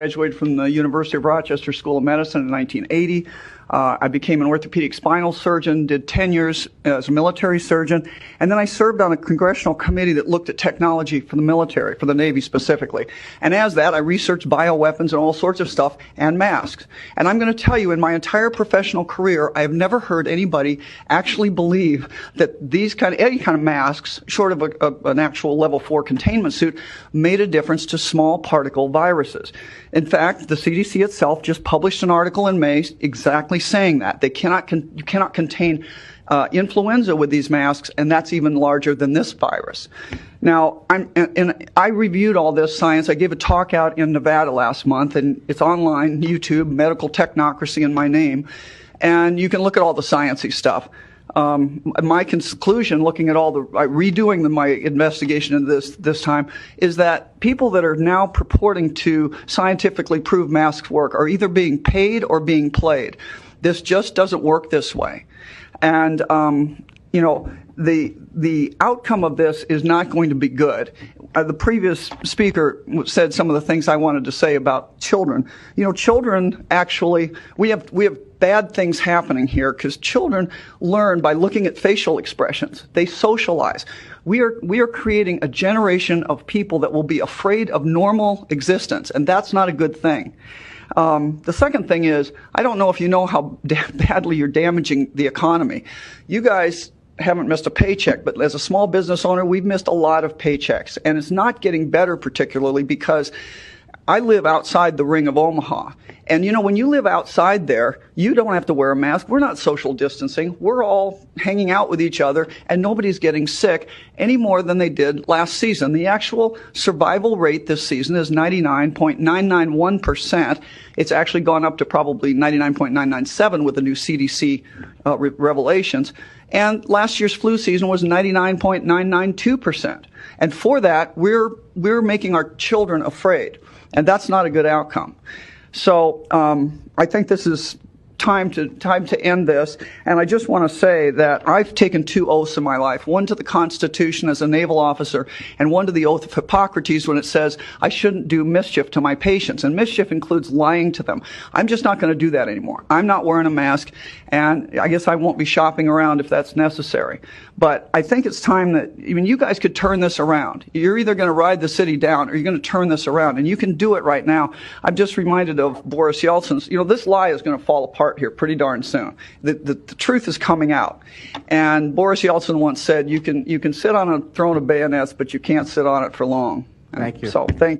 Graduated from the University of Rochester School of Medicine in 1980. I became an orthopedic spinal surgeon, did 10 years as a military surgeon, and then I served on a congressional committee that looked at technology for the military, for the Navy specifically. And as that, I researched bioweapons and all sorts of stuff and masks. And I'm going to tell you, in my entire professional career, I have never heard anybody actually believe that any kind of masks, short of an actual level 4 containment suit, made a difference to small particle viruses. In fact, the CDC itself just published an article in May exactly saying that. You cannot contain influenza with these masks, and that's even larger than this virus. Now, I reviewed all this science. I gave a talk out in Nevada last month, and it's online, YouTube, Medical Technocracy in my name, and you can look at all the sciencey stuff. My conclusion, looking at all the redoing my investigation into this time, is that people that are now purporting to scientifically prove masks work are either being paid or being played. This just doesn't work this way, and you know, the outcome of this is not going to be good. The previous speaker said some of the things I wanted to say about children. You know, children actually, we have bad things happening here because children learn by looking at facial expressions. They socialize. We are creating a generation of people that will be afraid of normal existence, and that's not a good thing. The second thing is, I don't know if you know how badly you're damaging the economy. You guys haven't missed a paycheck, but as a small business owner, we've missed a lot of paychecks, and it's not getting better particularly because I live outside the ring of Omaha. And you know, when you live outside there, you don't have to wear a mask. We're not social distancing. We're all hanging out with each other, and nobody's getting sick any more than they did last season. The actual survival rate this season is 99.991%. It's actually gone up to probably 99.997 with the new CDC revelations. And last year's flu season was 99.992%. And for that, we're making our children afraid. And that's not a good outcome. So I think this is time to end this, and I just want to say that I've taken 2 oaths in my life, one to the Constitution as a naval officer, and one to the oath of Hippocrates when it says I shouldn't do mischief to my patients, and mischief includes lying to them. I'm just not going to do that anymore. I'm not wearing a mask, and I guess I won't be shopping around if that's necessary. But I think it's time that even you guys could turn this around. You're either going to ride the city down or you're going to turn this around, and you can do it right now. I'm just reminded of Boris Yeltsin's, you know, this lie is going to fall apart here pretty darn soon. The truth is coming out. And Boris Yeltsin once said, you can sit on a throne of bayonets, but you can't sit on it for long. Thank you. So thank you.